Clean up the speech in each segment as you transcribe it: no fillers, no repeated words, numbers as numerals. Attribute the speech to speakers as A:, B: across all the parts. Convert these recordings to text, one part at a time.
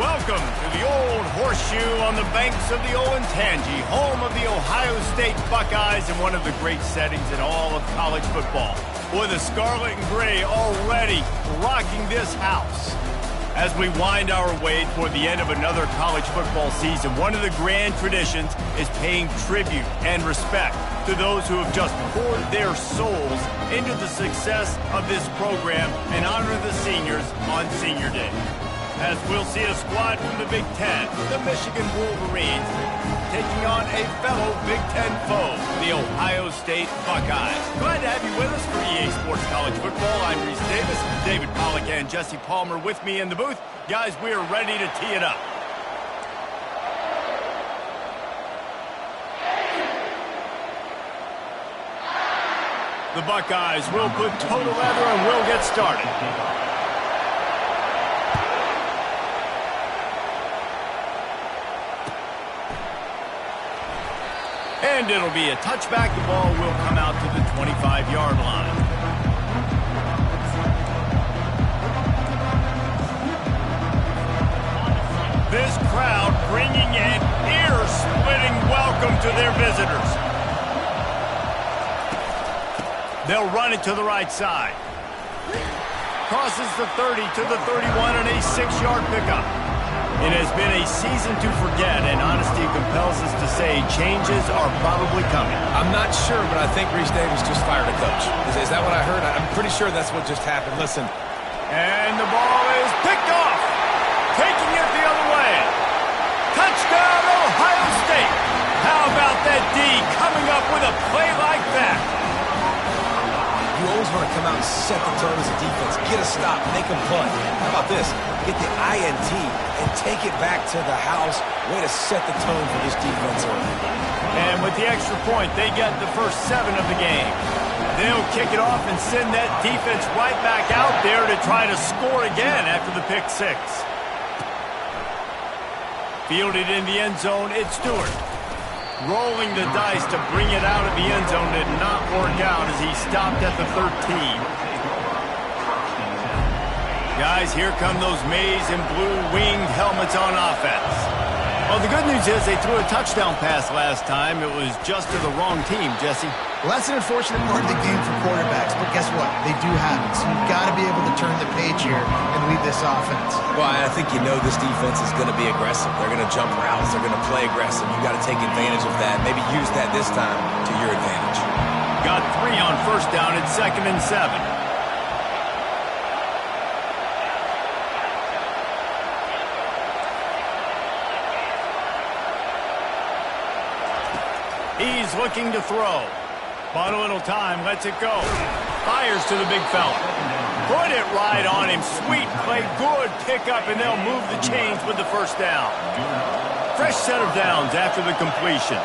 A: Welcome to the Old Horseshoe on the banks of the Olentangy, home of the Ohio State Buckeyes and one of the great settings in all of college football. Boy, the scarlet and gray already rocking this house. As we wind our way toward the end of another college football season, one of the grand traditions is paying tribute and respect to those who have just poured their souls into the success of this program and honor the seniors on Senior Day. As we'll see a squad from the Big Ten, the Michigan Wolverines, taking on a fellow Big Ten foe, the Ohio State Buckeyes. Glad to have you with us for EA Sports College Football. I'm Reese Davis, David Pollack and Jesse Palmer with me in the booth. Guys, we are ready to tee it up. The Buckeyes will put total leather and we'll get started. And it'll be a touchback. The ball will come out to the 25-yard line. This crowd bringing an ear-splitting welcome to their visitors. They'll run it to the right side. Crosses the 30 to the 31 and a 6-yard pickup. It has been a season to forget, and honesty compels us to say changes are probably coming.
B: I'm not sure, but I think Reese Davis just fired a coach. Is that what I heard? I'm pretty sure that's what just happened. Listen.
A: And the ball is picked off. Taking it the other way. Touchdown, Ohio State. How about that D coming up with a play like that?
B: You always want to come out and set the tone as a defense. Get a stop, make a punt. How about this? Get the INT and take it back to the house. Way to set the tone for this defense early.
A: And with the extra point, they get the first 7 of the game. They'll kick it off and send that defense right back out there to try to score again after the pick 6. Fielded in the end zone, it's Stewart. Rolling the dice to bring it out of the end zone did not work out as he stopped at the 13. Guys, here come those maize and blue winged helmets on offense. Well, the good news is they threw a touchdown pass last time. It was just to the wrong team, Jesse.
C: Well, that's an unfortunate part of the game for quarterbacks, but guess what? They do have it, so you've got to be able to turn the page here and lead this offense.
B: Well, I think you know this defense is going to be aggressive. They're going to jump routes. They're going to play aggressive. You got to take advantage of that. Maybe use that this time to your advantage.
A: Got 3 on first down at 2nd and 7. He's looking to throw. Bought a little time, lets it go. Fires to the big fella. Put it right on him. Sweet play, good pickup, and they'll move the chains with the first down. Fresh set of downs after the completion.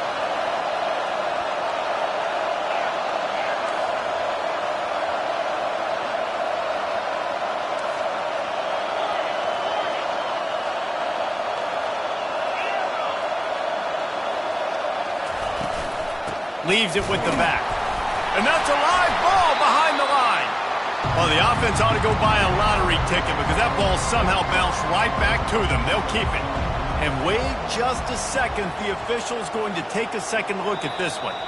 A: Leaves it with the back. And that's a live ball behind the line. Well, the offense ought to go buy a lottery ticket because that ball somehow bounced right back to them. They'll keep it. And wait just a second. The official's going to take a second look at this one.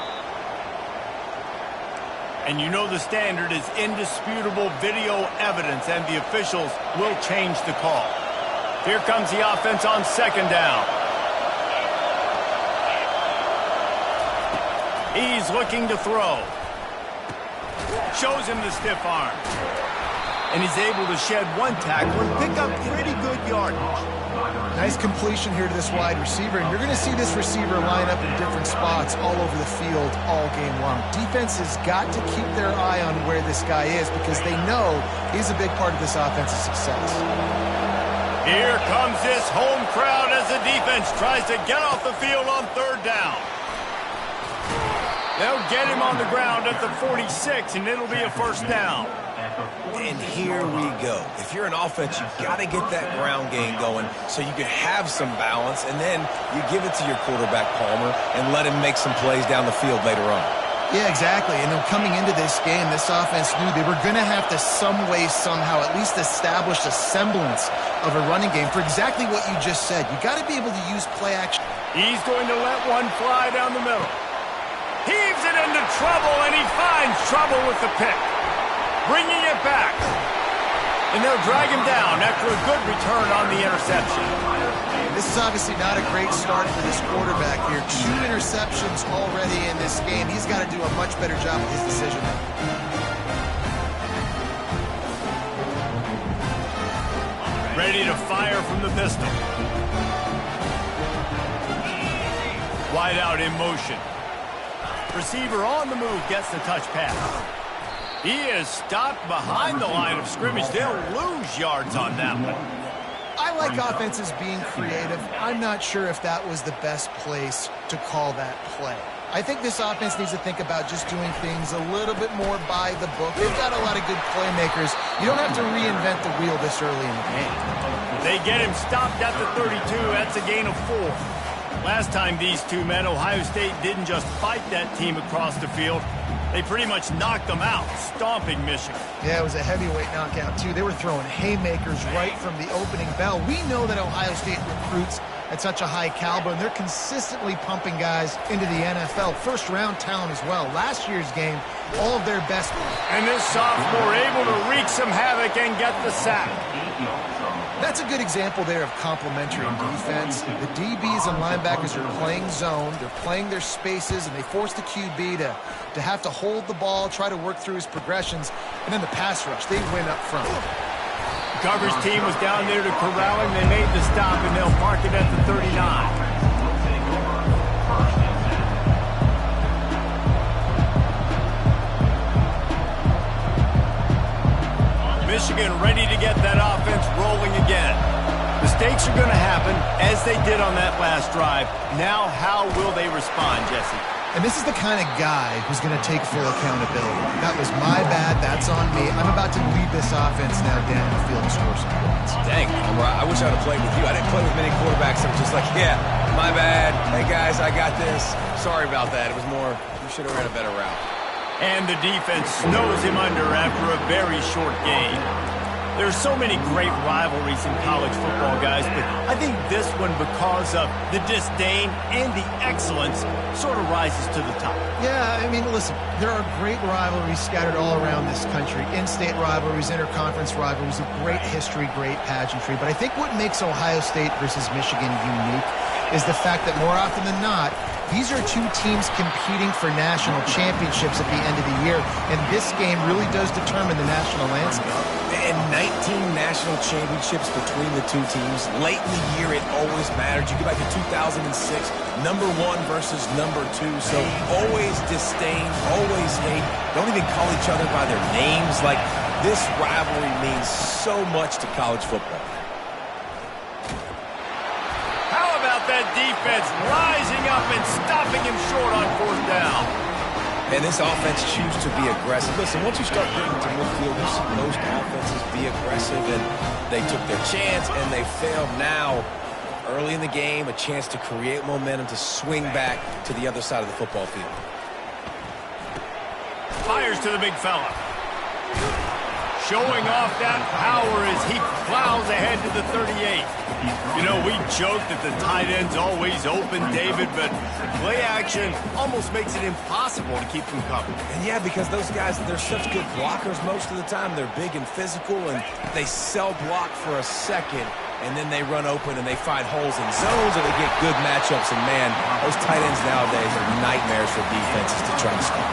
A: And you know the standard is indisputable video evidence, and the officials will change the call. Here comes the offense on 2nd down. He's looking to throw. Shows him the stiff arm. And he's able to shed 1 tackle and pick up pretty good yardage.
C: Nice completion here to this wide receiver, and you're going to see this receiver line up in different spots all over the field all game long. Defense has got to keep their eye on where this guy is because they know he's a big part of this offense's success.
A: Here comes this home crowd as the defense tries to get off the field on 3rd down. They'll get him on the ground at the 46, and it'll be a first down.
B: And here we go. If you're an offense, you've got to get that ground game going so you can have some balance, and then you give it to your quarterback, Palmer, and let him make some plays down the field later on.
C: Yeah, exactly. And coming into this game, this offense knew they were going to have to some way, somehow, at least establish a semblance of a running game for exactly what you just said. You got to be able to use play action.
A: He's going to let one fly down the middle. Heaves it into trouble, and he finds trouble with the pick. Bringing it back. And they'll drag him down after a good return on the interception.
C: This is obviously not a great start for this quarterback here. 2 interceptions already in this game. He's got to do a much better job with his decision.
A: Ready to fire from the pistol. Wide out in motion. Receiver on the move gets the touch pass. He is stopped behind the line of scrimmage. They'll lose yards on that one.
C: I like offenses being creative. I'm not sure if that was the best place to call that play. I think this offense needs to think about just doing things a little bit more by the book. They've got a lot of good playmakers. You don't have to reinvent the wheel this early in the game.
A: They get him stopped at the 32. That's a gain of 4. Last time these two met, Ohio State didn't just fight that team across the field. They pretty much knocked them out, stomping Michigan.
C: Yeah, it was a heavyweight knockout, too. They were throwing haymakers right from the opening bell. We know that Ohio State recruits at such a high caliber, and they're consistently pumping guys into the NFL. First-round talent as well. Last year's game, all of their best.
A: And this sophomore able to wreak some havoc and get the sack.
C: That's a good example there of complementary defense. The DBs and linebackers are playing zone. They're playing their spaces, and they force the QB to have to hold the ball, try to work through his progressions, and then the pass rush. They win up front.
A: The coverage team was down there to corral him. They made the stop, and they'll mark it at the 39. Michigan ready to get that offense rolling again. Mistakes are going to happen, as they did on that last drive. Now, how will they respond, Jesse?
C: And this is the kind of guy who's going to take full accountability. That was my bad. That's on me. I'm about to lead this offense now down the field to score some points.
B: Dang, I wish I'd have played with you. I didn't play with many quarterbacks that were just like, yeah, my bad. Hey, guys, I got this. Sorry about that. It was more, you should have ran a better route.
A: And the defense snows him under after a very short game. There's so many great rivalries in college football, guys, but I think this one, because of the disdain and the excellence, sort of rises to the top.
C: Yeah, I mean, listen, there are great rivalries scattered all around this country. In-state rivalries, interconference rivalries, of great history, great pageantry. But I think what makes Ohio State versus Michigan unique is the fact that more often than not, these are two teams competing for national championships at the end of the year, and this game really does determine the national landscape.
B: And 19 national championships between the two teams. Late in the year, it always mattered. You go back to 2006, number 1 versus number 2. So always disdain, always hate. Don't even call each other by their names. Like, this rivalry means so much to college football.
A: That defense rising up and stopping him short on 4th down.
B: And this offense chooses to be aggressive. Listen, once you start getting to midfield, you see most offenses be aggressive, and they took their chance and they failed. Now, early in the game, a chance to create momentum to swing back to the other side of the football field.
A: Fires to the big fella. Showing off that power as he plows ahead to the 38. You know, we joke that the tight end's always open, David, but play action almost makes it impossible to keep them covered.
B: And yeah, because those guys, they're such good blockers most of the time. They're big and physical, and they sell block for a second, and then they run open and they find holes in zones, or they get good matchups. And man, those tight ends nowadays are nightmares for defenses to try to stop.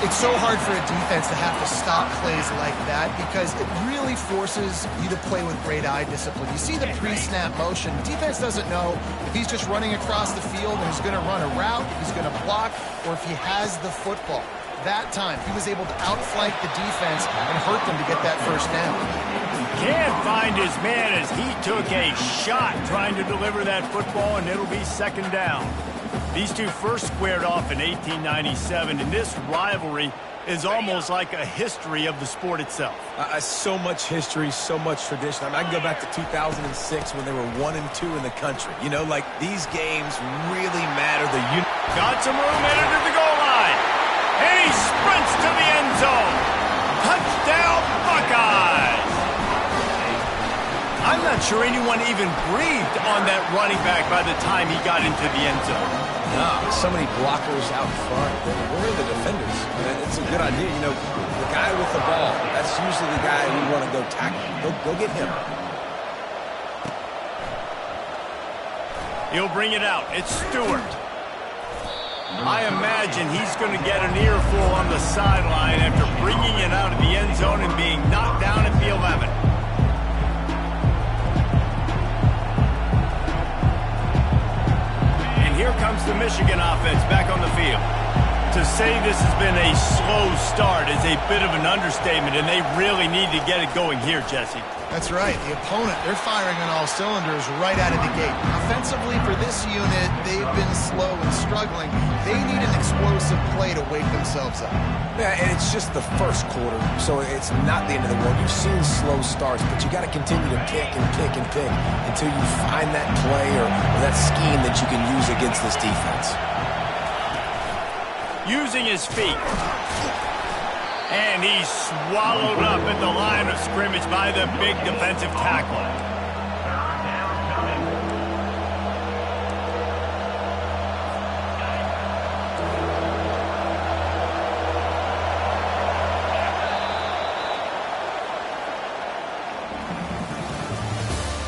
C: It's so hard for a defense to have to stop plays like that because it really forces you to play with great eye discipline. You see the pre-snap motion. The defense doesn't know if he's just running across the field and he's going to run a route, if he's going to block, or if he has the football. That time, he was able to outflank the defense and hurt them to get that first down.
A: Can't find his man as he took a shot trying to deliver that football, and it'll be 2nd down. These two first squared off in 1897, and this rivalry is almost like a history of the sport itself.
B: So much history, so much tradition. I mean, I can go back to 2006 when they were 1-2 in the country. You know, like, these games really matter.
A: Got some room headed to the goal line. And he sprints to the end zone. Touchdown, Buckeyes! I'm not sure anyone even breathed on that running back by the time he got into the end zone.
B: Nah, so many blockers out front. Where are the defenders? It's a good idea. You know, the guy with the ball, that's usually the guy we want to go tackle. Go get him.
A: He'll bring it out. It's Stewart. I imagine he's going to get an earful on the sideline after bringing it out of the end zone and being knocked down at the 11. And here comes the Michigan offense back on the field. To say this has been a slow start is a bit of an understatement, and they really need to get it going here, Jesse.
C: That's right. The opponent, they're firing on all cylinders right out of the gate. Offensively, for this unit, they've been slow and struggling. They need an explosive play to wake themselves up.
B: Yeah, and it's just the first quarter, so it's not the end of the world. You've seen slow starts, but you got to continue to pick and pick and pick until you find that play or that scheme that you can use against this defense.
A: Using his feet. And he's swallowed up at the line of scrimmage by the big defensive tackle.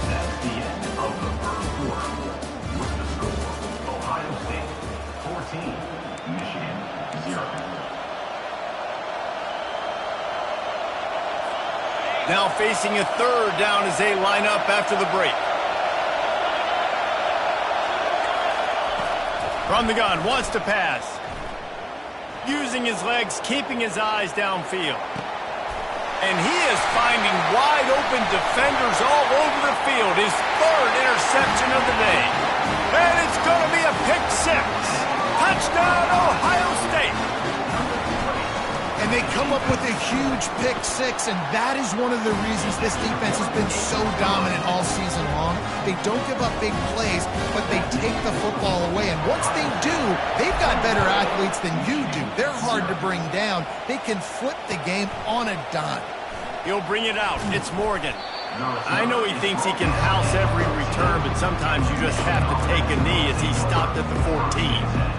D: That's the end of the first quarter. With the score, Ohio State 14, Michigan 0.
A: Now facing a third down as they line up after the break. From the gun, wants to pass. Using his legs, keeping his eyes downfield. And he is finding wide open defenders all over the field. His third interception of the day. And it's going to be a pick six. Touchdown, Ohio State.
C: And they come up with a huge pick six, and that is one of the reasons this defense has been so dominant all season long. They don't give up big plays, but they take the football away. And once they do, they've got better athletes than you do. They're hard to bring down. They can flip the game on a dime.
A: He'll bring it out. It's Morgan. I know he thinks he can house every return, but sometimes you just have to take a knee as he stopped at the 14.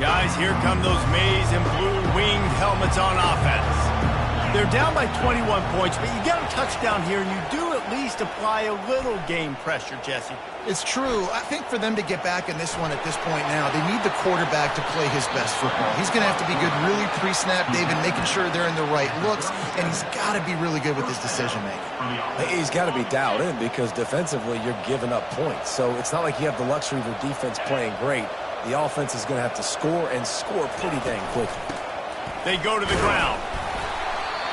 A: Guys, here come those maize and blue winged helmets on offense. They're down by 21 points, but you get a touchdown here, and you do at least apply a little game pressure, Jesse.
C: It's true. I think for them to get back in this one at this point now, they need the quarterback to play his best football. He's going to have to be good really pre-snap, David, making sure they're in the right looks, and he's got to be really good with his decision-making.
B: He's got to be dialed in because defensively you're giving up points. So it's not like you have the luxury of your defense playing great. The offense is going to have to score and score pretty dang quickly.
A: They go to the ground.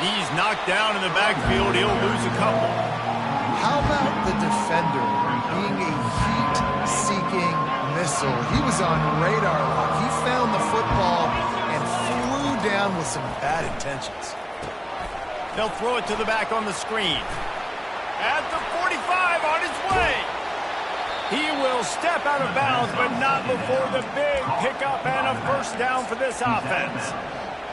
A: He's knocked down in the backfield. He'll lose a couple.
C: How about the defender being a heat-seeking missile? He was on radar lock. He found the football and flew down with some bad intentions.
A: They'll throw it to the back on the screen. At the 45 on his way. He will step out of bounds, but not before the big pickup and a first down for this offense.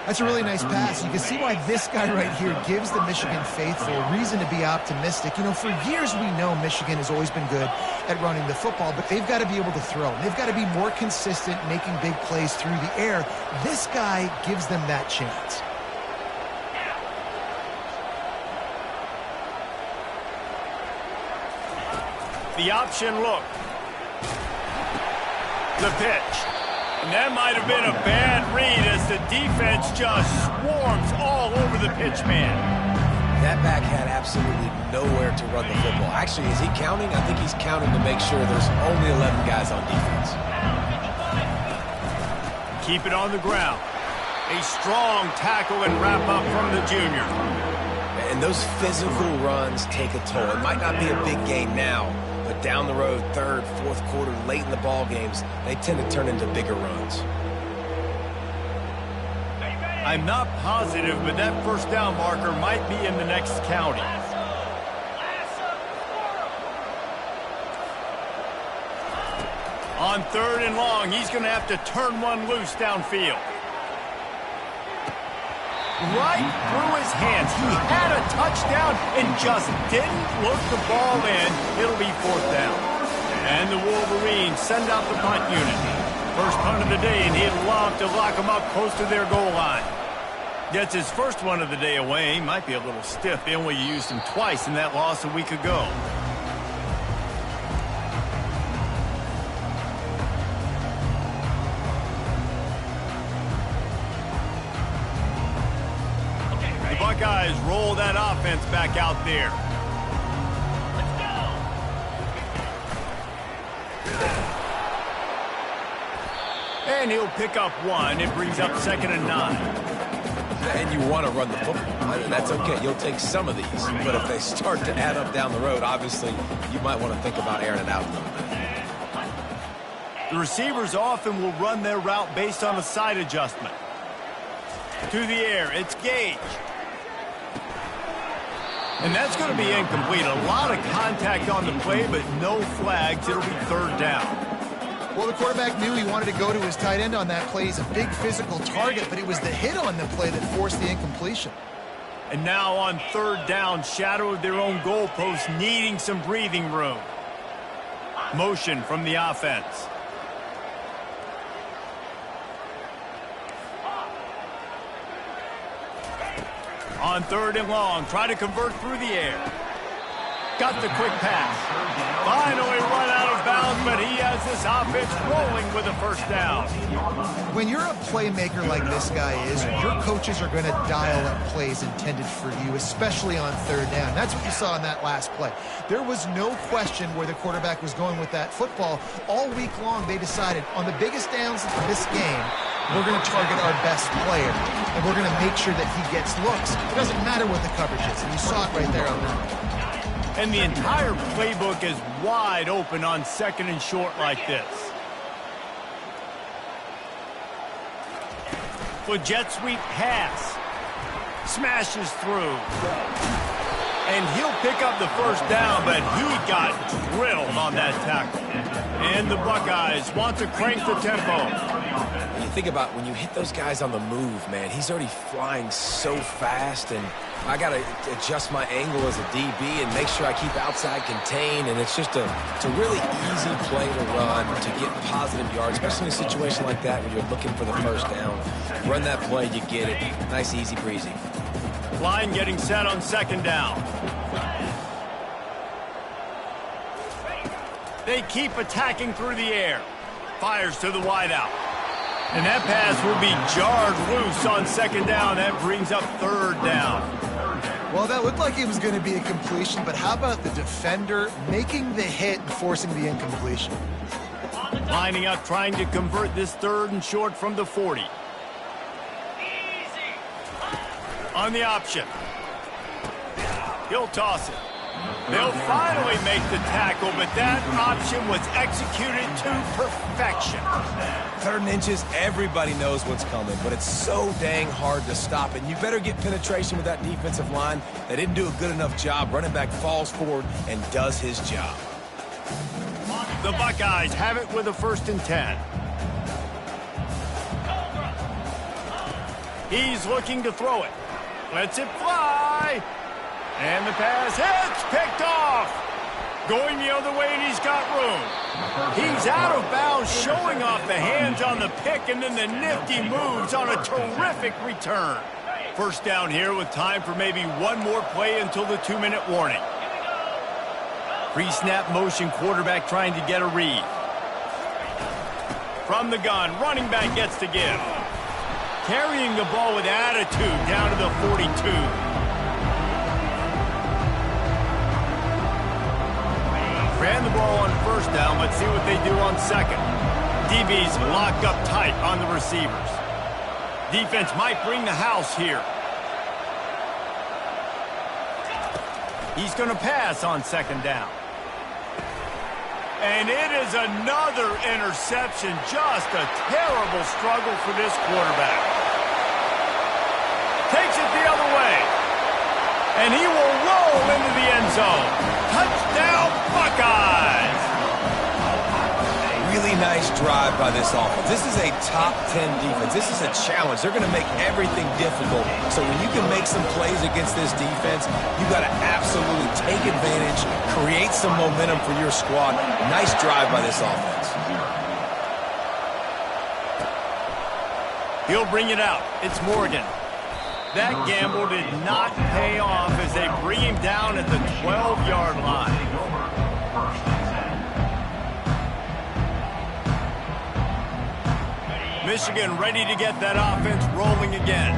C: That's a really nice pass. You can see why this guy right here gives the Michigan faithful reason to be optimistic. You know, for years we know Michigan has always been good at running the football, but they've got to be able to throw. They've got to be more consistent making big plays through the air. This guy gives them that chance.
A: The option look. The pitch. And that might have been a bad read as the defense just swarms all over the pitch man.
B: That back had absolutely nowhere to run the football. Actually, is he counting? I think he's counting to make sure there's only 11 guys on defense.
A: Keep it on the ground. A strong tackle and wrap up from the junior.
B: And those physical runs take a toll. It might not be a big game now, but down the road, third, fourth quarter, late in the ball games, they tend to turn into bigger runs.
A: I'm not positive, but that first down marker might be in the next county. On 3rd and long, he's going to have to turn one loose downfield. Right through his hands. He had a touchdown and just didn't look the ball in. It'll be 4th down. And the Wolverines send out the punt unit. First punt of the day, and he'd love to lock them up close to their goal line. Gets his first one of the day away. Might be a little stiff. They only used him twice in that loss a week ago. The Buckeyes roll that offense back out there. And he'll pick up one. It brings up 2nd and 9.
B: And you want to run the football. I mean, that's okay. You'll take some of these. But if they start to add up down the road, obviously, you might want to think about airing it out a little bit.
A: The receivers often will run their route based on a side adjustment. To the air, it's Gage. And that's going to be incomplete. A lot of contact on the play, but no flags. It'll be 3rd down.
C: Well, the quarterback knew he wanted to go to his tight end on that play. He's a big physical target, but it was the hit on the play that forced the incompletion.
A: And now on 3rd down, shadow of their own goalpost, needing some breathing room. Motion from the offense. On 3rd and long, try to convert through the air. Got the quick pass. Finally run out of bounds, but he has this offense rolling with a 1st down.
C: When you're a playmaker like this guy is, your coaches are going to dial up plays intended for you, especially on 3rd down. That's what you saw in that last play. There was no question where the quarterback was going with that football. All week long, they decided on the biggest downs of this game, we're going to target our best player, and we're going to make sure that he gets looks. It doesn't matter what the coverage is, and you saw it right there on that.
A: And the entire playbook is wide open on 2nd and short like this. With jet sweep pass. Smashes through. And he'll pick up the 1st down, but he got drilled on that tackle. And the Buckeyes want to crank the tempo.
B: When you think about when you hit those guys on the move, man, he's already flying so fast, and I got to adjust my angle as a DB and make sure I keep outside contained, and it's just a really easy play to run to get positive yards, especially in a situation like that when you're looking for the 1st down. Run that play, you get it. Nice, easy breezy.
A: Line getting set on 2nd down. They keep attacking through the air. Fires to the wideout. And that pass will be jarred loose on 2nd down. That brings up 3rd down.
C: Well, that looked like it was going to be a completion, but how about the defender making the hit and forcing the incompletion?
A: Lining up, trying to convert this 3rd and short from the 40. On the option. He'll toss it. They'll finally make the tackle, but that option was executed to perfection.
B: 3rd and inches, everybody knows what's coming, but it's so dang hard to stop, and you better get penetration with that defensive line. They didn't do a good enough job. Running back falls forward and does his job.
A: The Buckeyes have it with a 1st and 10. He's looking to throw it. Lets it fly. And the pass hits, picked off. Going the other way, and he's got room. He's out of bounds, showing off the hands on the pick, and then the nifty moves on a terrific return. 1st down here with time for maybe one more play until the 2-minute warning. Pre-snap motion, quarterback trying to get a read. From the gun, running back gets to give. Carrying the ball with attitude down to the 42. Ran the ball on 1st down. Let's see what they do on 2nd. DB's locked up tight on the receivers. Defense might bring the house here. He's going to pass on 2nd down. And it is another interception. Just a terrible struggle for this quarterback. Takes it the other way. And he will roll into the end zone. Touchdown, Buckeyes!
B: Really nice drive by this offense. This is a top 10 defense. This is a challenge. They're going to make everything difficult. So when you can make some plays against this defense, you got to absolutely take advantage, create some momentum for your squad. Nice drive by this offense.
A: He'll bring it out. It's Morgan. That gamble did not pay off as they bring him down at the 12-yard line. Michigan ready to get that offense rolling again.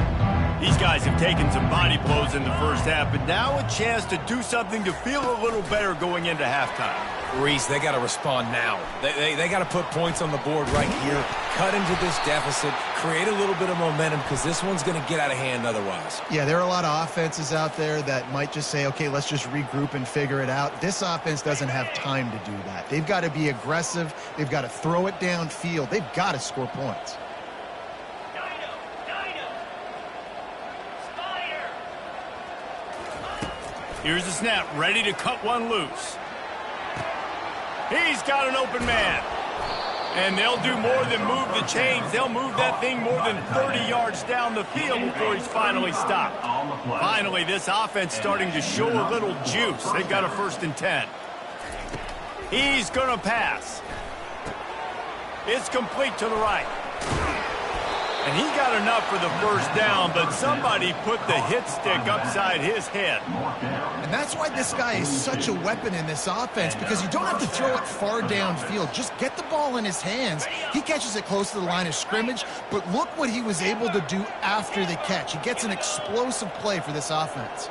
A: These guys have taken some body blows in the first half, but now a chance to do something to feel a little better going into halftime.
B: Reese, they got to respond now. They got to put points on the board right here, cut into this deficit, create a little bit of momentum because this one's going to get out of hand otherwise.
C: Yeah, there are a lot of offenses out there that might just say, okay, let's just regroup and figure it out. This offense doesn't have time to do that. They've got to be aggressive. They've got to throw it downfield. They've got to score points.
A: Here's the snap, ready to cut one loose. He's got an open man. And they'll do more than move the chains. They'll move that thing more than 30 yards down the field before he's finally stopped. Finally, this offense starting to show a little juice. They've got a 1st and 10. He's going to pass. It's complete to the right. And he got enough for the 1st down, but somebody put the hit stick upside his head.
C: And that's why this guy is such a weapon in this offense, because you don't have to throw it far downfield. Just get the ball in his hands. He catches it close to the line of scrimmage, but look what he was able to do after the catch. He gets an explosive play for this offense.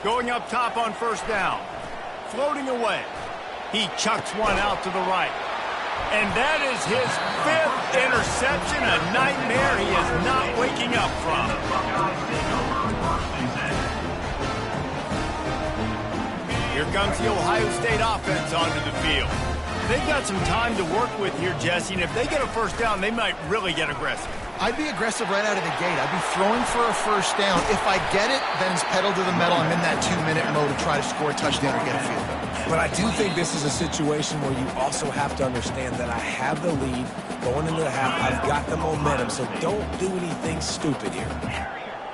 A: Going up top on 1st down. Floating away. He chucks one out to the right. And that is his 5th interception, a nightmare he is not waking up from. Here comes the Ohio State offense onto the field. They've got some time to work with here, Jesse, and if they get a 1st down, they might really get aggressive.
C: I'd be aggressive right out of the gate. I'd be throwing for a 1st down. If I get it, then it's pedal to the metal. I'm in that 2-minute mode to try to score a touchdown or get a field goal.
B: But I do think this is a situation where you also have to understand that I have the lead going into the half. I've got the momentum, so don't do anything stupid here.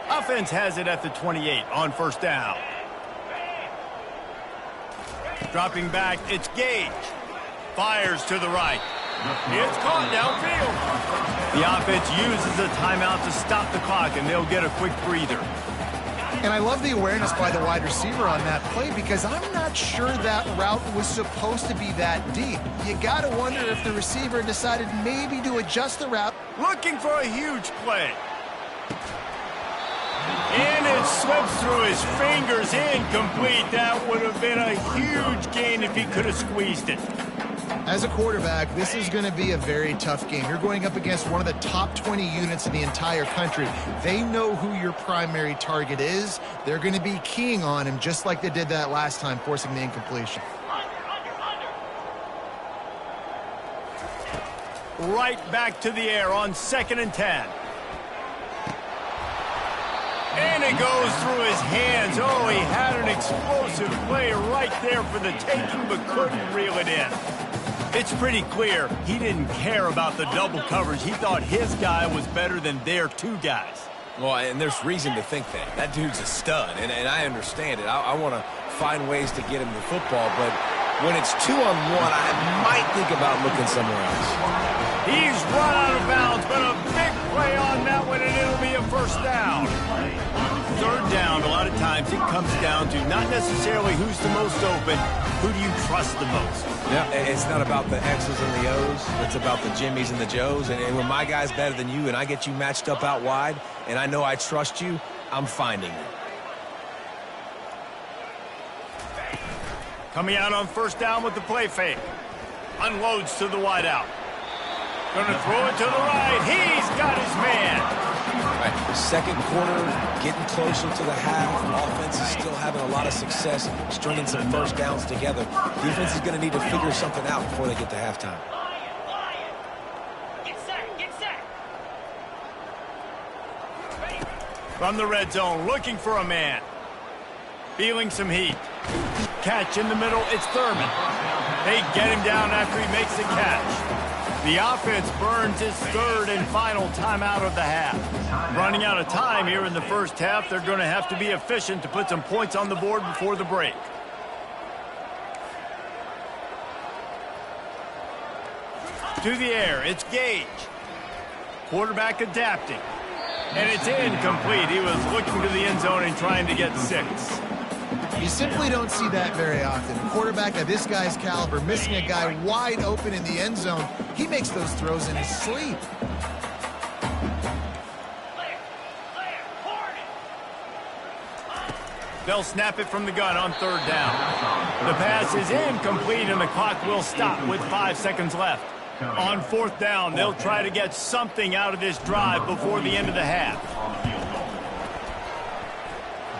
A: Offense has it at the 28 on 1st down. Dropping back, it's Gage. Fires to the right. It's caught downfield. The offense uses a timeout to stop the clock, and they'll get a quick breather.
C: And I love the awareness by the wide receiver on that play, because I'm not sure that route was supposed to be that deep. You got to wonder if the receiver decided maybe to adjust the route.
A: Looking for a huge play. And it slips through his fingers, incomplete. That would have been a huge gain if he could have squeezed it.
C: As a quarterback, this is going to be a very tough game. You're going up against one of the top 20 units in the entire country. They know who your primary target is. They're going to be keying on him just like they did that last time, forcing the incompletion.
A: Right back to the air on 2nd and 10. And it goes through his hands. Oh, he had an explosive play right there for the taking, but couldn't reel it in. It's pretty clear he didn't care about the double coverage. He thought his guy was better than their 2 guys.
B: Well, and there's reason to think that. That dude's a stud, and I understand it. I want to find ways to get him the football, but when it's 2-on-1, I might think about looking somewhere else.
A: He's run out of bounds, but a big play on that one, and it'll be a 1st down. 3rd down, a lot of times it comes down to not necessarily who's the most open, who do you trust the most?
B: Yeah, it's not about the X's and the O's. It's about the Jimmies and the Joes. And when my guy's better than you and I get you matched up out wide and I know I trust you, I'm finding it.
A: Coming out on 1st down with the play fake. Unloads to the wideout. Going to throw it to the right. He's got his man.
B: Right. 2nd quarter, getting closer to the half. Offense is still having a lot of success stringing some 1st downs together. Defense is going to need to figure something out before they get to halftime.
A: From the red zone, looking for a man. Feeling some heat. Catch in the middle, it's Thurman. They get him down after he makes the catch. The offense burns its third and final timeout of the half. Running out of time here in the first half, they're going to have to be efficient to put some points on the board before the break. To the air, it's Gage. Quarterback adapting. And it's incomplete. He was looking to the end zone and trying to get 6.
C: You simply don't see that very often. A quarterback of this guy's caliber missing a guy wide open in the end zone. He makes those throws in his sleep.
A: They'll snap it from the gun on third down. The pass is incomplete and the clock will stop with 5 seconds left. On fourth down, they'll try to get something out of this drive before the end of the half.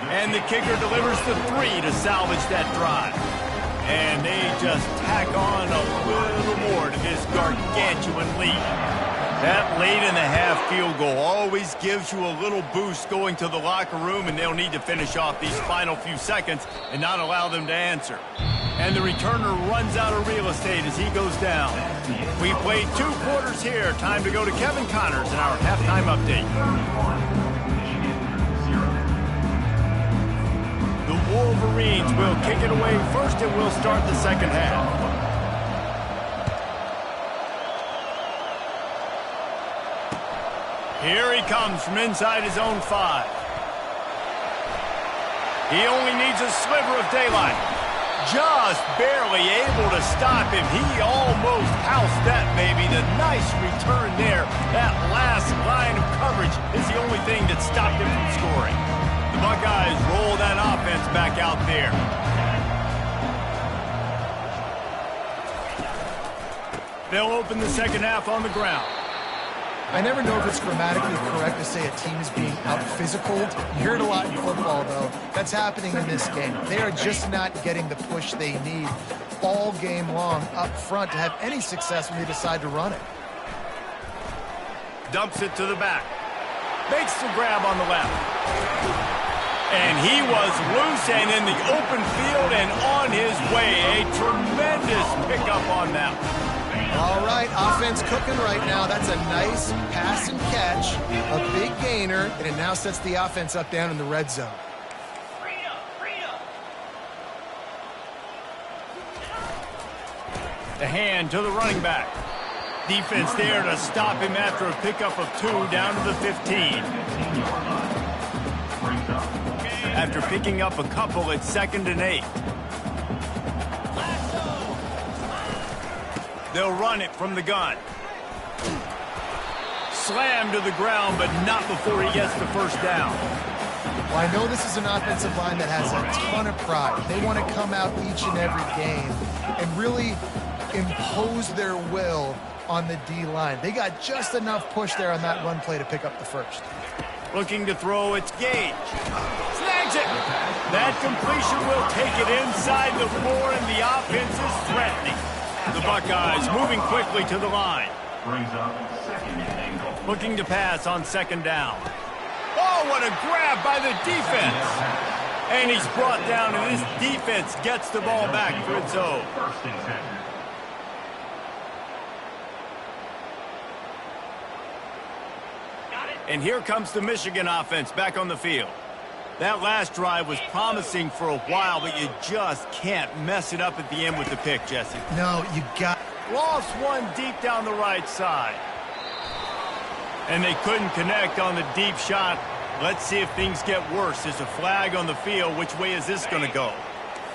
A: And the kicker delivers the 3 to salvage that drive. And they just tack on a little more to this gargantuan lead. That late in the half field goal always gives you a little boost going to the locker room, and they'll need to finish off these final few seconds and not allow them to answer. And the returner runs out of real estate as he goes down. We played 2 quarters here. Time to go to Kevin Connors in our halftime update. The Wolverines will kick it away first, and we'll start the second half. Here he comes from inside his own 5. He only needs a sliver of daylight. Just barely able to stop him. He almost housed that baby. The nice return there. That last line of coverage is the only thing that stopped him from scoring. The Buckeyes roll that offense back out there. They'll open the second half on the ground.
C: I never know if it's grammatically correct to say a team is being out-physicaled. You hear it a lot in football, though. That's happening in this game. They are just not getting the push they need all game long up front to have any success when they decide to run it.
A: Dumps it to the back. Makes the grab on the left. And he was loose and in the open field and on his way. A tremendous pickup on that.
C: All right, offense cooking right now. That's a nice pass and catch, a big gainer, and it now sets the offense up down in the red zone.
A: The hand to the running back. Defense there to stop him after a pickup of 2 down to the 15. After picking up a couple, it's 2nd and 8. They'll run it from the gun. Slam to the ground, but not before he gets the first down.
C: Well, I know this is an offensive line that has a ton of pride. They want to come out each and every game and really impose their will on the D-line. They got just enough push there on that run play to pick up the first.
A: Looking to throw, it's Gage. Snags it. That completion will take it inside the 4, and the offense is threatening. The Buckeyes moving quickly to the line.
D: Brings up 2nd and goal.
A: Looking to pass on 2nd down. Oh, what a grab by the defense. And he's brought down, and this defense gets the ball back for its own.
D: 1st and 10.
A: And here comes the Michigan offense back on the field. That last drive was promising for a while, but you just can't mess it up at the end with the pick, Jesse.
C: No, you got...
A: Lost one deep down the right side. And they couldn't connect on the deep shot. Let's see if things get worse. There's a flag on the field. Which way is this going to go?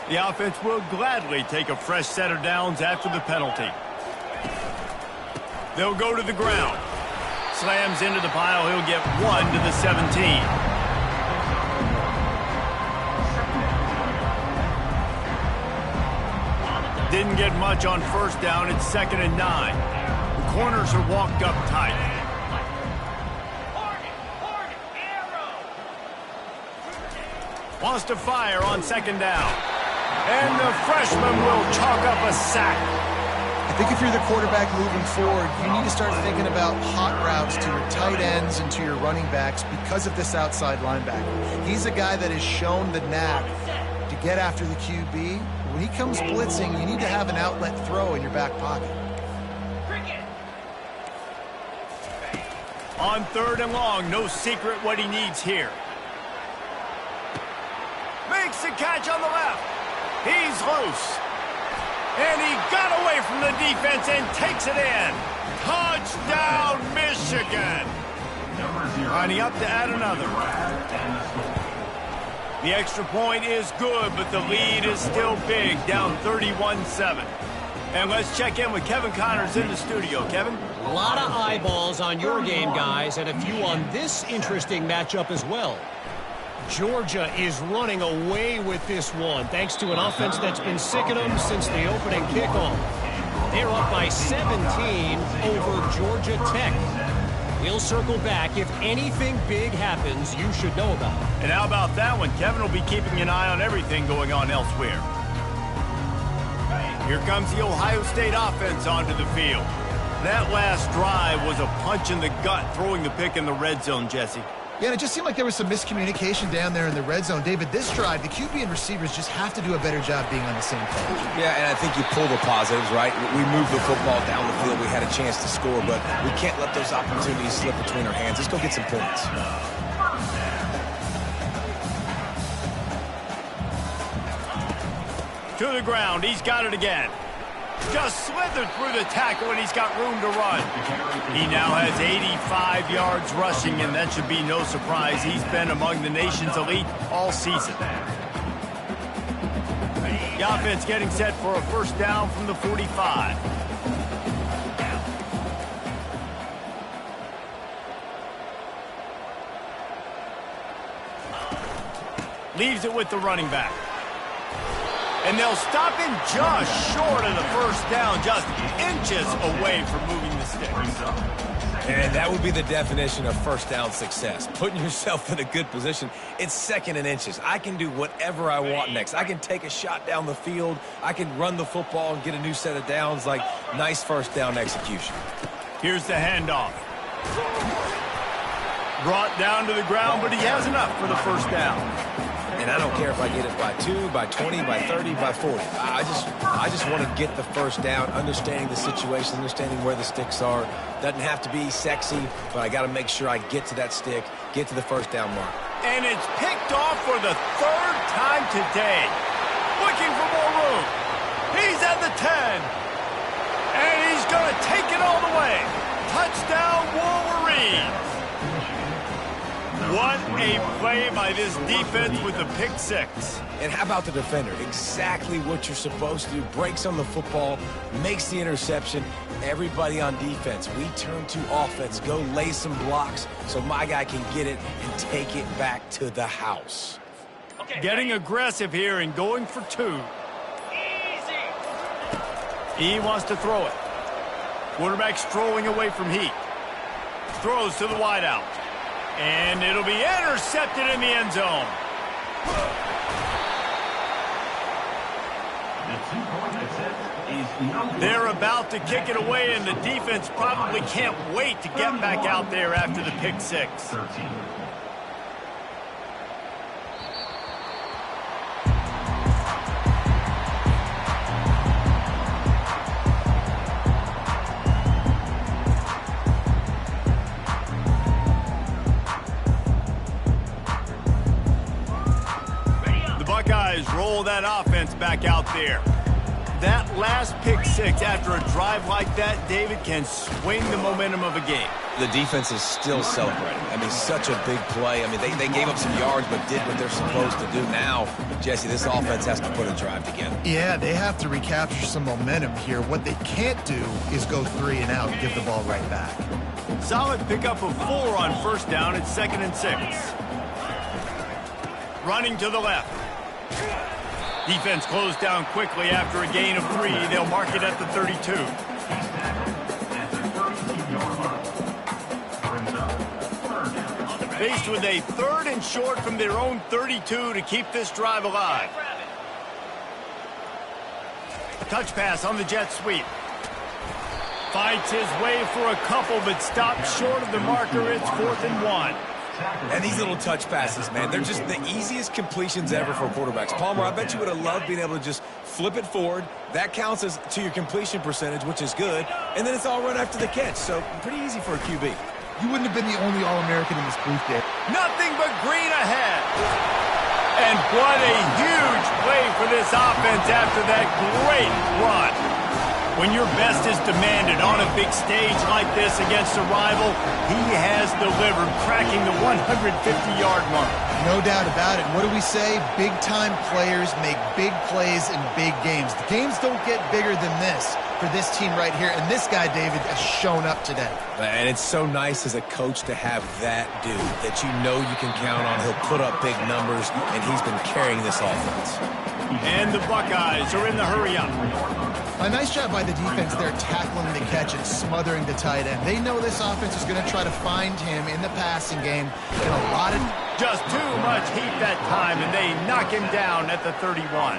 A: The offense will gladly take a fresh set of downs after the penalty. They'll go to the ground. Slams into the pile. He'll get 1 to the 17. Didn't get much on first down. It's 2nd and 9. The corners are walked up tight. Wants to fire on 2nd down. And the freshman will chalk up a sack.
C: I think if you're the quarterback moving forward, you need to start thinking about hot routes to your tight ends and to your running backs because of this outside linebacker. He's a guy that has shown the knack to get after the QB. When he comes blitzing, you need to have an outlet throw in your back pocket.
A: On 3rd and long, no secret what he needs here. Makes the catch on the left. He's loose. And he got away from the defense and takes it in. Touchdown, Michigan. Lining up to add another. The extra point is good, but the lead is still big, down 31-7. And let's check in with Kevin Connors in the studio. Kevin?
E: A lot of eyeballs on your game, guys, and a few on this interesting matchup as well. Georgia is running away with this one, thanks to an offense that's been sicking them since the opening kickoff. They're up by 17 over Georgia Tech. We'll circle back. If anything big happens, you should know about it.
A: And how about that one? Kevin will be keeping an eye on everything going on elsewhere. Here comes the Ohio State offense onto the field. That last drive was a punch in the gut, throwing the pick in the red zone, Jesse.
C: Yeah, and it just seemed like there was some miscommunication down there in the red zone. David, this drive, the QB and receivers just have to do a better job being on the same page.
B: Yeah, and I think you pull the positives, right? We moved the football down the field. We had a chance to score, but we can't let those opportunities slip between our hands. Let's go get some points.
A: To the ground. He's got it again. Just slithered through the tackle, and he's got room to run. He now has 85 yards rushing, and that should be no surprise. He's been among the nation's elite all season. The offense getting set for a first down from the 45. Leaves it with the running back. And they'll stop him just short of the first down, just inches away from moving the sticks.
B: And that would be the definition of first down success. Putting yourself in a good position. It's 2nd and inches. I can do whatever I want next. I can take a shot down the field. I can run the football and get a new set of downs. Like, nice first down execution.
A: Here's the handoff. Brought down to the ground, but he has enough for the first down.
B: And I don't care if I get it by 2, by 20, by 30, by 40. I just want to get the first down, understanding the situation, understanding where the sticks are. Doesn't have to be sexy, but I got to make sure I get to that stick, get to the first down mark.
A: And it's picked off for the 3rd time today. Looking for more room. He's at the 10. And he's going to take it all the way. Touchdown, Wolverines. What a play by this defense with the pick 6.
B: And how about the defender? Exactly what you're supposed to do. Breaks on the football, makes the interception. Everybody on defense, we turn to offense. Go lay some blocks so my guy can get it and take it back to the house.
A: Getting aggressive here and going for 2. Easy. He wants to throw it. Quarterback strolling away from heat. Throws to the wideout. And it'll be intercepted in the end zone. They're about to kick it away, and the defense probably can't wait to get back out there after the pick 6. Roll that offense back out there. That last pick 6 after a drive like that, David, can swing the momentum of a game.
B: The defense is still celebrating. I mean, such a big play. I mean, they gave up some yards but did what they're supposed to do. Now, Jesse, this offense has to put a drive together.
C: Yeah, they have to recapture some momentum here. What they can't do is go 3 and out and give the ball right back.
A: Solid pickup of 4 on first down. It's 2nd and 6. Running to the left. Defense closed down quickly after a gain of 3. They'll mark it at the 32. Faced with a 3rd and short from their own 32 to keep this drive alive. Touch pass on the jet sweep. Fights his way for a couple, but stops short of the marker. It's 4th and 1.
B: And these little touch passes, man, they're just the easiest completions ever for quarterbacks. Palmer, I bet you would have loved being able to just flip it forward. That counts as to your completion percentage, which is good. And then it's all run after the catch, so pretty easy for a QB.
C: You wouldn't have been the only All-American in this booth there.
A: Nothing but green ahead. And what a huge play for this offense after that great run. When your best is demanded on a big stage like this against a rival, he has delivered, cracking the 150-yard mark.
C: No doubt about it. What do we say? Big-time players make big plays in big games. The games don't get bigger than this for this team right here, and this guy, David, has shown up today.
B: And it's so nice as a coach to have that dude that you know you can count on. He'll put up big numbers, and he's been carrying this offense.
A: And the Buckeyes are in the hurry-up.
C: A nice job by the defense there tackling the catch and smothering the tight end. They know this offense is going to try to find him in the passing game. And a lot of...
A: Just too much heat that time, and they knock him down at the 31.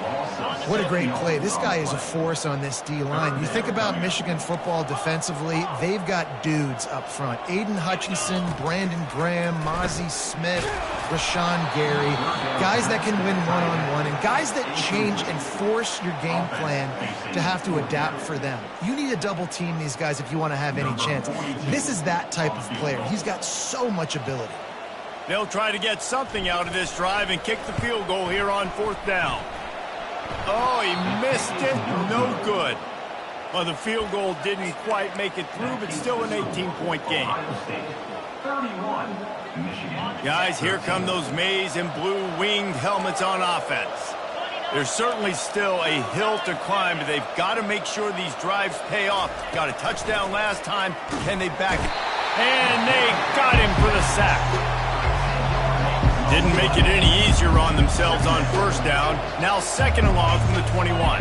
C: What a great play. This guy is a force on this D-line. You think about Michigan football defensively, they've got dudes up front. Aiden Hutchinson, Brandon Graham, Mozzie Smith, Rashawn Gary. Guys that can win one-on-one, and guys that change and force your game plan to have to adapt for them. You need to double team these guys if you want to have any chance. This is that type of player. He's got so much ability.
A: They'll try to get something out of this drive and kick the field goal here on 4th down. Oh, he missed it. No good. Well, the field goal didn't quite make it through, but still an 18-point game. Guys, here come those maize and blue winged helmets on offense. There's certainly still a hill to climb, but they've got to make sure these drives pay off. Got a touchdown last time. Can they back it? And they got him for the sack. Didn't make it any easier on themselves on 1st down. Now 2nd and long from the 21.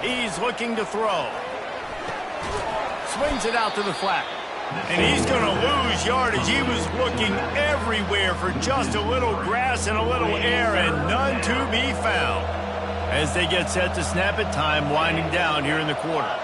A: He's looking to throw. Swings it out to the flat. And he's going to lose yardage. He was looking everywhere for just a little grass and a little air, and none to be found. As they get set to snap it, time winding down here in the quarter.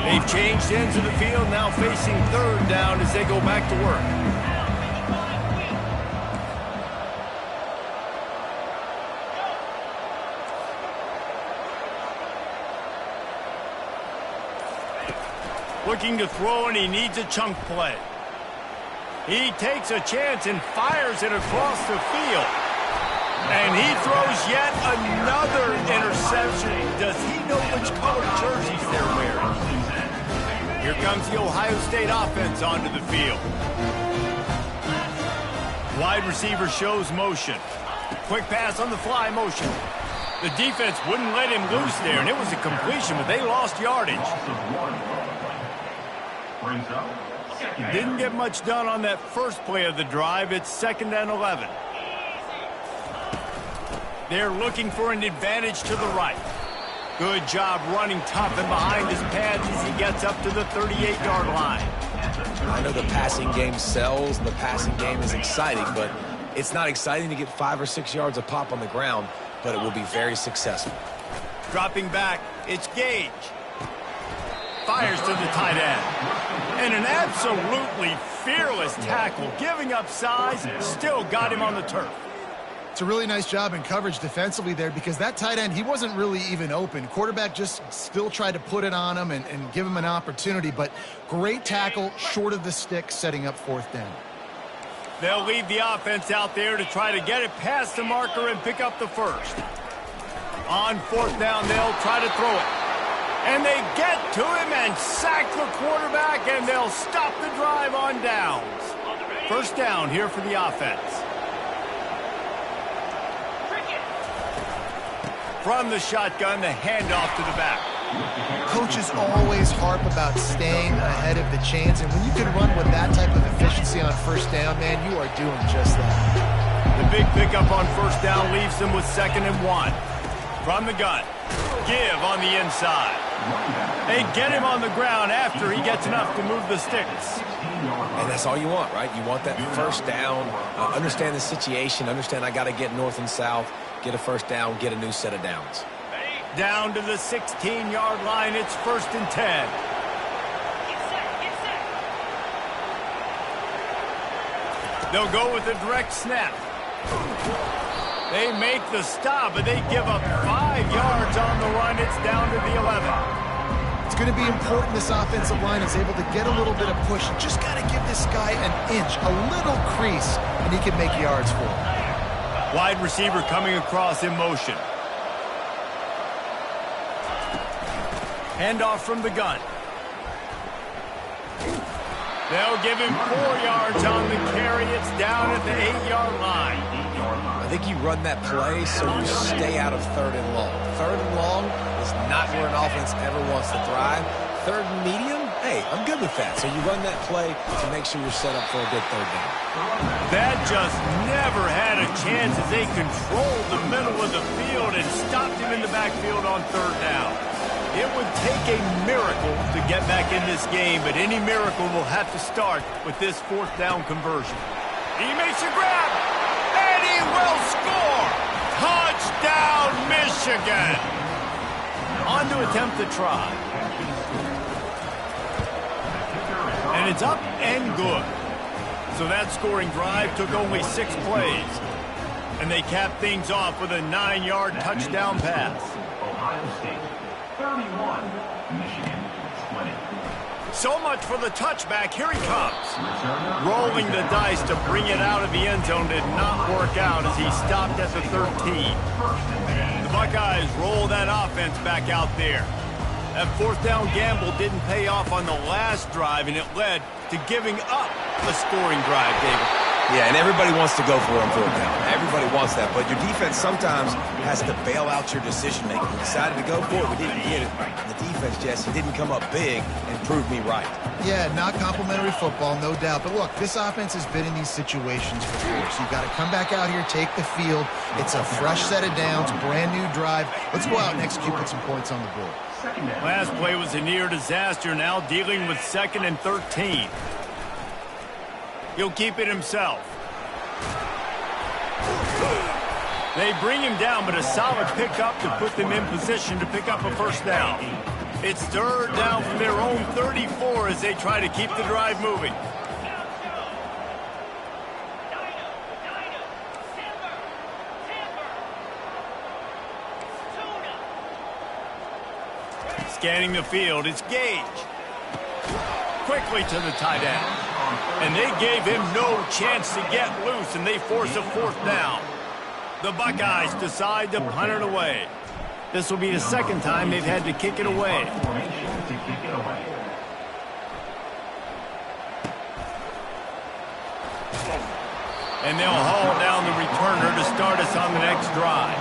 A: They've changed ends of the field, now facing 3rd down as they go back to work. Looking to throw, and he needs a chunk play. He takes a chance and fires it across the field. And he throws yet another interception. Does he know which color jerseys they're wearing? Here comes the Ohio State offense onto the field. Wide receiver shows motion. Quick pass on the fly motion. The defense wouldn't let him loose there, and it was a completion, but they lost yardage. Didn't get much done on that first play of the drive. It's 2nd and 11. They're looking for an advantage to the right. Good job running tough and behind his pads as he gets up to the 38-yard line.
B: I know the passing game sells and the passing game is exciting, but it's not exciting to get 5 or 6 yards a pop on the ground, but it will be very successful.
A: Dropping back, it's Gage. Fires to the tight end. And an absolutely fearless tackle, giving up size, still got him on the turf.
C: It's a really nice job in coverage defensively there, because that tight end, he wasn't really even open. Quarterback just still tried to put it on him and give him an opportunity, but great tackle, short of the stick, setting up 4th down.
A: They'll leave the offense out there to try to get it past the marker and pick up the first. On 4th down, they'll try to throw it. And they get to him and sack the quarterback, and they'll stop the drive on downs. 1st down here for the offense. From the shotgun, the handoff to the back.
C: Coaches always harp about staying ahead of the chains, and when you can run with that type of efficiency on 1st down, man, you are doing just that.
A: The big pickup on first down leaves them with 2nd and 1. From the gun. Give on the inside. They get him on the ground after he gets enough to move the sticks.
B: And that's all you want, right? You want that first down, understand the situation, understand I got to get north and south, get a first down, get a new set of downs.
A: Down to the 16-yard line, it's 1st and 10. They'll go with a direct snap. They make the stop, but they give up 5 yards on the run. It's down to the 11.
C: It's going to be important this offensive line is able to get a little bit of push. You just got to give this guy an inch, a little crease, and he can make yards for him.
A: Wide receiver coming across in motion. Handoff from the gun. They'll give him 4 yards on the carry. It's down at the 8-yard line.
B: I think you run that play so you stay out of 3rd and long. 3rd and long is not where an offense ever wants to thrive. 3rd and medium, hey, I'm good with that. So you run that play to make sure you're set up for a good 3rd down.
A: That just never had a chance as they controlled the middle of the field and stopped him in the backfield on 3rd down. It would take a miracle to get back in this game, but any miracle will have to start with this 4th down conversion. He makes a grab, and he will score! Touchdown, Michigan! On to attempt the try. And it's up and good. So that scoring drive took only 6 plays. And they capped things off with a 9-yard touchdown pass.
D: Ohio State 31, Michigan 20.
A: So much for the touchback. Here he comes. Rolling the dice to bring it out of the end zone did not work out as he stopped at the 13. The Buckeyes roll that offense back out there. That 4th down gamble didn't pay off on the last drive, and it led to giving up a scoring drive, David.
B: Yeah, and everybody wants to go for it on 4th down. Everybody wants that, but your defense sometimes has to bail out your decision-making. We decided to go for it. We didn't get it. And the defense, Jesse, didn't come up big and prove me right.
C: Yeah, not complimentary football, no doubt. But look, this offense has been in these situations before. So you've got to come back out here, take the field. It's a fresh set of downs, brand new drive. Let's go out and execute with some points on the board.
A: Last play was a near disaster, now dealing with 2nd and 13. He'll keep it himself. They bring him down, but a solid pickup to put them in position to pick up a first down. It's 3rd down from their own 34 as they try to keep the drive moving. Scanning the field, it's Gage. Quickly to the tight end. And they gave him no chance to get loose, and they force a 4th down. The Buckeyes decide to punt it away. This will be the 2nd time they've had to kick it away. And they'll haul down the returner to start us on the next drive.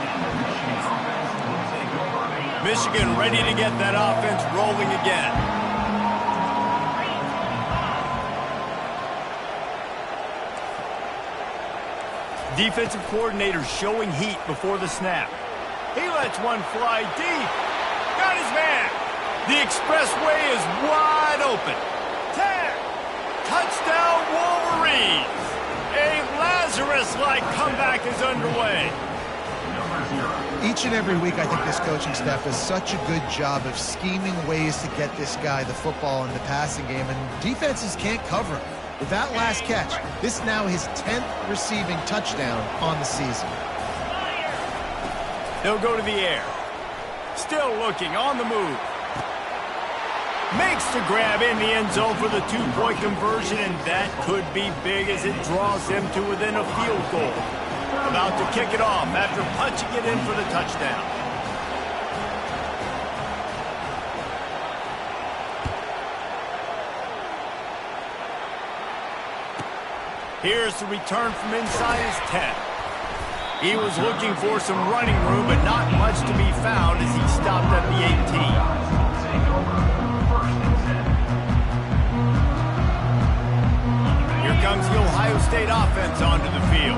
A: Michigan ready to get that offense rolling again. Defensive coordinator showing heat before the snap. He lets one fly deep. Got his man. The expressway is wide open. 10. Touchdown Wolverines. A Lazarus-like comeback is underway.
C: Each and every week, I think this coaching staff does such a good job of scheming ways to get this guy the football in the passing game, and defenses can't cover him. With that last catch, this is now his 10th receiving touchdown on the season.
A: They'll go to the air. Still looking, on the move. Makes the grab in the end zone for the 2-point conversion, and that could be big as it draws him to within a field goal. About to kick it off after punching it in for the touchdown. Here's the return from inside his 10. He was looking for some running room, but not much to be found as he stopped at the 18. Here comes the Ohio State offense onto the field.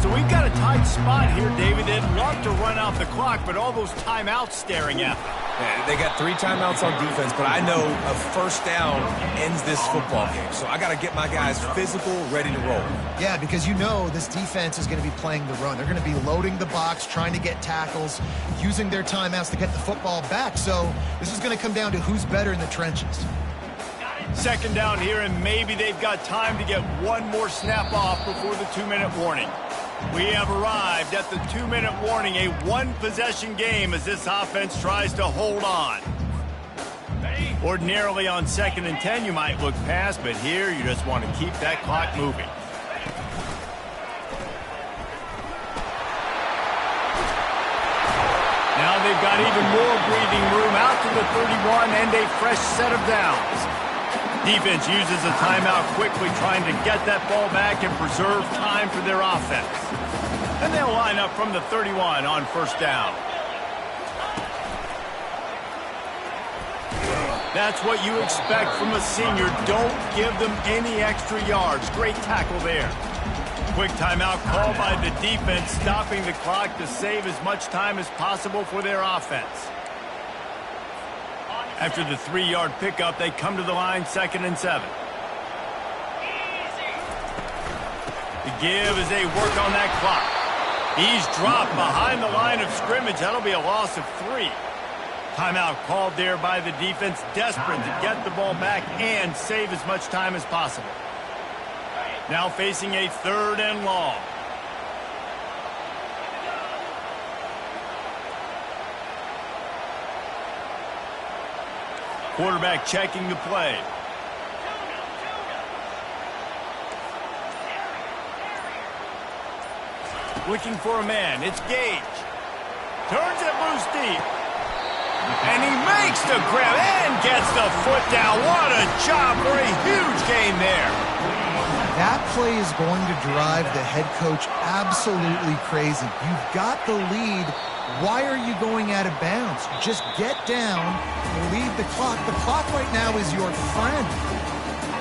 A: So we've got a tight spot here, David. They'd love to run out the clock, but all those timeouts staring at them.
B: Yeah, they got 3 timeouts on defense, but I know a first down ends this football game. So I got to get my guys physical, ready to roll.
C: Yeah, because you know this defense is going to be playing the run. They're going to be loading the box, trying to get tackles, using their timeouts to get the football back. So this is going to come down to who's better in the trenches.
A: Second down here, and maybe they've got time to get one more snap off before the 2-minute warning. We have arrived at the 2-minute warning, a one-possession game as this offense tries to hold on. Ordinarily on 2nd and 10, you might look past, but here you just want to keep that clock moving. Now they've got even more breathing room out to the 31 and a fresh set of downs. Defense uses a timeout quickly, trying to get that ball back and preserve time for their offense. And they'll line up from the 31 on first down. That's what you expect from a senior. Don't give them any extra yards. Great tackle there. Quick timeout called by the defense, stopping the clock to save as much time as possible for their offense. After the 3-yard pickup, they come to the line, 2nd and 7. The give as they work on that clock. He's dropped behind the line of scrimmage. That'll be a loss of 3. Timeout called there by the defense, desperate to get the ball back and save as much time as possible. Now facing a 3rd and long. Quarterback checking the play. Looking for a man. It's Gage. Turns it loose deep. And he makes the grab and gets the foot down. What a job for a huge gain there.
C: That play is going to drive the head coach absolutely crazy. You've got the lead. Why are you going out of bounds? Just get down, lead the clock. The clock right now is your friend.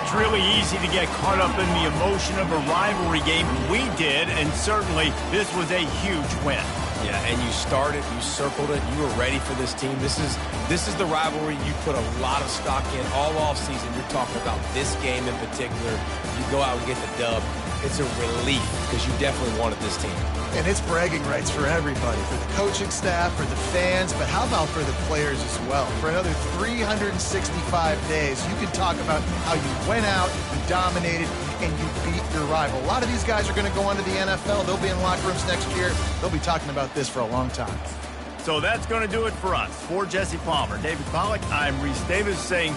A: It's really easy to get caught up in the emotion of a rivalry game. We did, and certainly this was a huge win.
B: Yeah, and you started, you circled it, you were ready for this team. This is the rivalry you put a lot of stock in all offseason. You're talking about this game in particular. You go out and get the dub. It's a relief because you definitely wanted this team.
C: And it's bragging rights for everybody, for the coaching staff, for the fans, but how about for the players as well? For another 365 days, you can talk about how you went out, you dominated, and you beat your rival. A lot of these guys are going to go on to the NFL. They'll be in locker rooms next year. They'll be talking about this for a long time.
A: So that's going to do it for us. For Jesse Palmer, David Pollack, I'm Reese Davis saying